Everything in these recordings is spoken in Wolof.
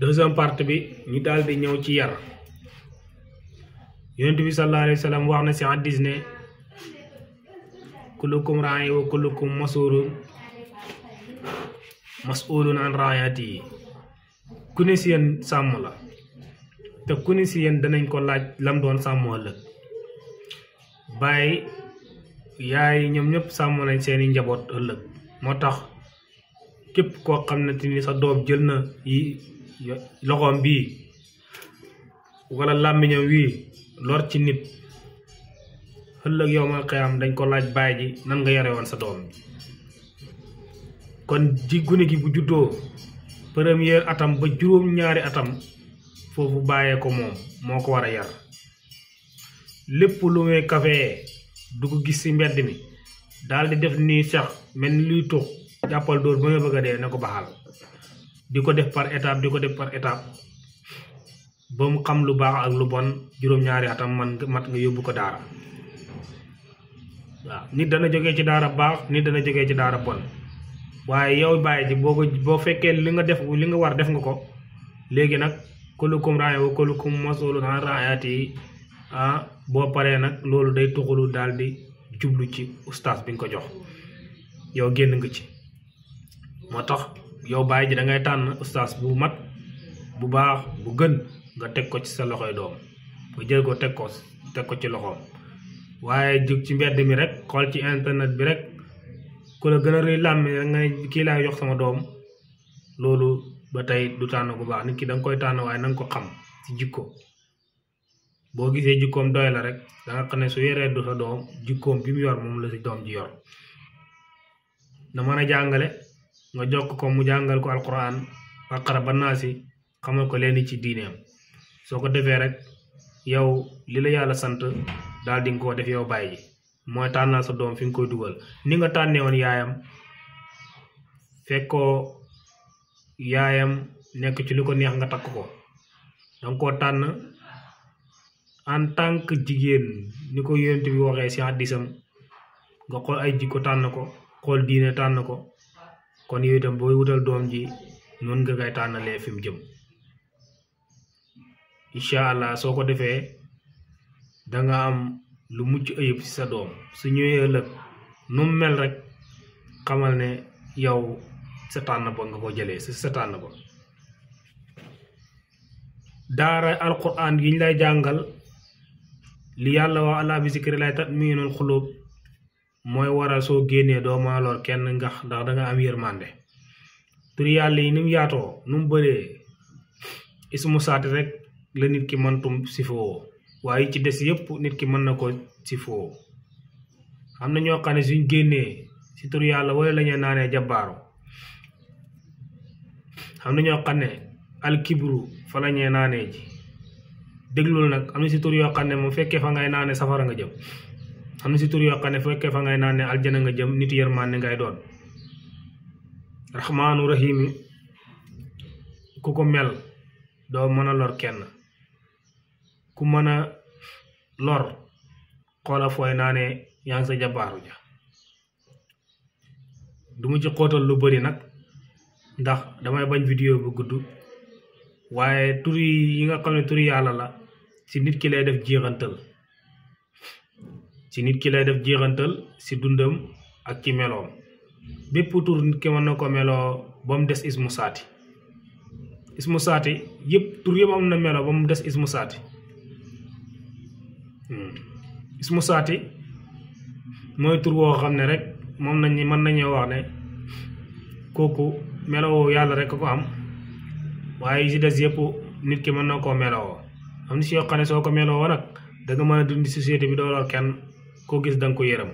deuxième partie bi ñu daal di ñëw ci yar yonent bi sallallahu alayhi wa sallam wax na si hadis ne kullukum raa'i wa kullukum mas'ulun an raayati ku ne si yéen sàmm la te ku ne si yéen danañ ko laaj lam doon sàmm ëllëg bàyyi yaay ñoom ñëpp sàmm nañ seeni njaboot ëllëg moo tax képp koo xam ne te ni sa doom jël na yi loxoom bii wala làmmiñam wii lor ci nit ëllëg yow ma xiyam dañ ko laaj baay ji nan nga yare woon sa doom bi kon ji gune gi bu juddoo première atam ba juróom-ñaari atam foofu bàyyee ko moom moo ko war a yar lépp lu muy kafee du ko gis ci mbedd mi daal di def nii sax mel ni luy tux jàppal dóor ba nga bëgg a dee ne ko baxal di ko def par étape di ko def par étape ba mu xam lu baax ak lu bon juróom-ñaari atam mat nga yóbbu ko daara waaw nit dana jógee ci daara baax nit dana jógee ci daara bon waaye yow bàyyi ji boo fekkee li nga def li nga war def nga ko léegi nag kullukum raa'in wa kullukum mas'ulun an ra'iyyatihi boo paree nag loolu day tuxulu daal di jublu ci ustaas bi nga ko jox yow génn nga ci moo tax yow bàyyi ji da ngay tànn ustaas bu mat bu baax bu gën nga teg ko ci sa loxoy doom nga jël ko teg ko ci loxoom waaye jóg ci mbedd mi rek xool ci internet bi rek ku la gën a rëy làmmi rek nga ne kii laay jox sama doom loolu ba tey du tànn bu baax nit ki da nga koy tànn waaye na nga ko xam ci jikko boo gisee jikkoom doy la rek da nga xam ne su yoree du sa doom jikkoom bi mu yor moom la si doom ji yor na mën a jàngale nga jokk ko mu jàngal ko alquran baqara ba naasi xamal ko leen ci diineem soo ko defee rek yow li la yàlla sant daal di nga koo def yow bàyyi ji mooy tànnal sa doom fi nga koy dugal ni nga tànnee woon yaayam fekkoo yaayam nekk ci lu ko neex nga takk ko danga koo tànn en tant que jigéen ni ko yonent bi waxee ci hadiisam nga xool ay jikko tànn ko xool diine tànn ko kon yow itam booy wutal doom ji noonu nga koy tànnalee fi mu jëm incha allah soo ko defee danga am lu mucc ayib ci sa doom su ñëwee ëllëg nu mu mel rek xamal ne yow sa tànn ba nga ko jëlee sa tànn ba daara alquran yi ñu lay jàngal li yàlla wax alaa bi zikrillahi tatma'innul quluub mooy waral soo génnee doo maa lor kenn ndax danga am yërmande tur yàlla yi ni mu yaatoo nu mu bëree ismu saati rek la nit ki mëntum sifoo waaye ci des yëpp nit ki mën na ko sifoo am na ñoo xam ne suñ génnee si tur yàlla wala la ñuy naanee jabbaaru am na ñoo xam ne alkibru fa la ñuy naanee ji déglul nag am na si tur yoo xam ne moom fekkee fa ngay naanee safara nga jëm am na si tur yoo xam ne fekkee fa ngay naanee aljana nga jëm nit yërmande ngay doon rahmaanu rahim ku ko mel doo mën a lor kenn ku mën a lor xoola fooy naanee yaa ngi sa jabaaru ja duma ci xóotal lu bari nag ndax damay bañ vidéo bu gudd waaye tur yi nga xam ne turi yàlla la ci nit ki lay def jeexantal ci dundam ak ci meloom bépp tur nit ki mën na ko meloo ba mu des ismu saati yëpp tur yëpp am na meloo ba mu des ismu saati ismu saati mooy tur woo xam ne rek moom mën nañoo wax ne kooku meloo yàlla rek ko am waaye yi si des yëpp nit ki mën na koo meloo am na si yoo xam ne soo ko meloo nag danga mën a dund société bi doo lor kenn koo gis danga ko yërëm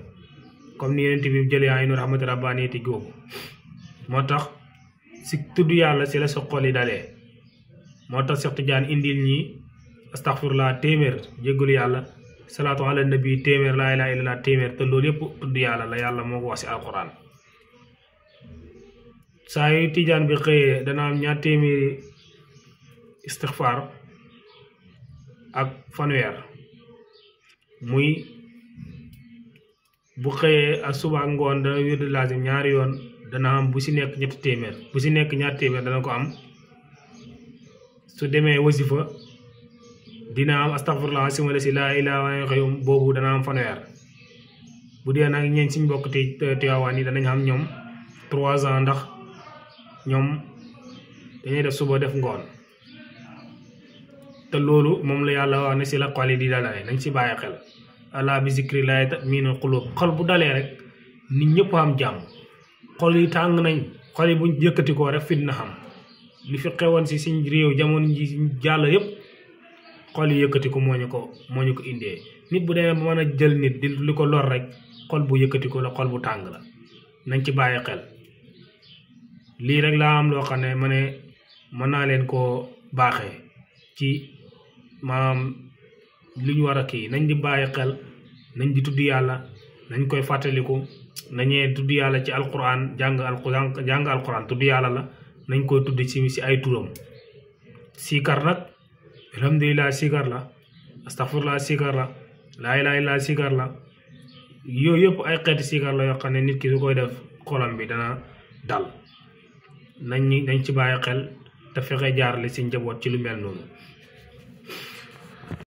comme ni yonent bi jëlee aynu rahmati rabbaaniyati googu moo tax si tudd yàlla si la sa xol yi dalee moo tax Seex Tijaan indil ñi astaghfirullah téeméer jéggulu yàlla salaatu ala nabi téeméer laa ilaaha illallah téeméer te loolu yëpp tudd yàlla la yàlla moo ko wax si alquran saa yu tijaan bi xëyee dana am 2 téeméeri istixfaar ak fanweer muy bu xëyee ak suba ak ngoon dana wirdu lazim 2 yoon dana am bu si nekk 3 téeméer bu si nekk 2 téeméer dana ko am su demee wasifa dina am astaghfirullah asima la si laa ilaaha illa huwa boobu dana am fanweer bu dee nag ñeen suñ bokk Tiwaawan yi danañ xam ñoom 3 ans ndax ñoom dañuy def suba def ngoon te loolu moom la yàlla wax ne si la xol yi di dalee nañ si bàyyi xel alaa bi zikrillahi tatma'innul quluub xol bu dalee rek nit ñëpp am jàmm xol yi tàng nañ xol yi buñ yëkkati ko rek fitna xam li fi xewoon si suñ réew jamono ji jàll yëpp xol yi yëkkati ko moo ñu ko indee nit bu demee ba mën a jël nit di li ko lor rek xol bu yëkkati ko la xol bu tàng la nañ ci bàyyi xel lii rek laa am loo xam ne ma ne mën naa leen koo baaxee ci maanaam li ñu war a kii nañ di bàyyi xel nañ di tudd yàlla nañ koy fàttaliku nañee tudd yàlla ci alquran jàng alquran tudd yàlla la nañ koy tudd si ay turam siikar nag alhamdulilah siikar la astaghfirullah siikar la laa ilaaha illa siikar la yooyu yëpp ay xeeti siikar la yoo xam ne nit ki su koy def xolam bi dana dal nañ ci bàyyi xel te fexe jaarale si njaboot ci lu mel noonu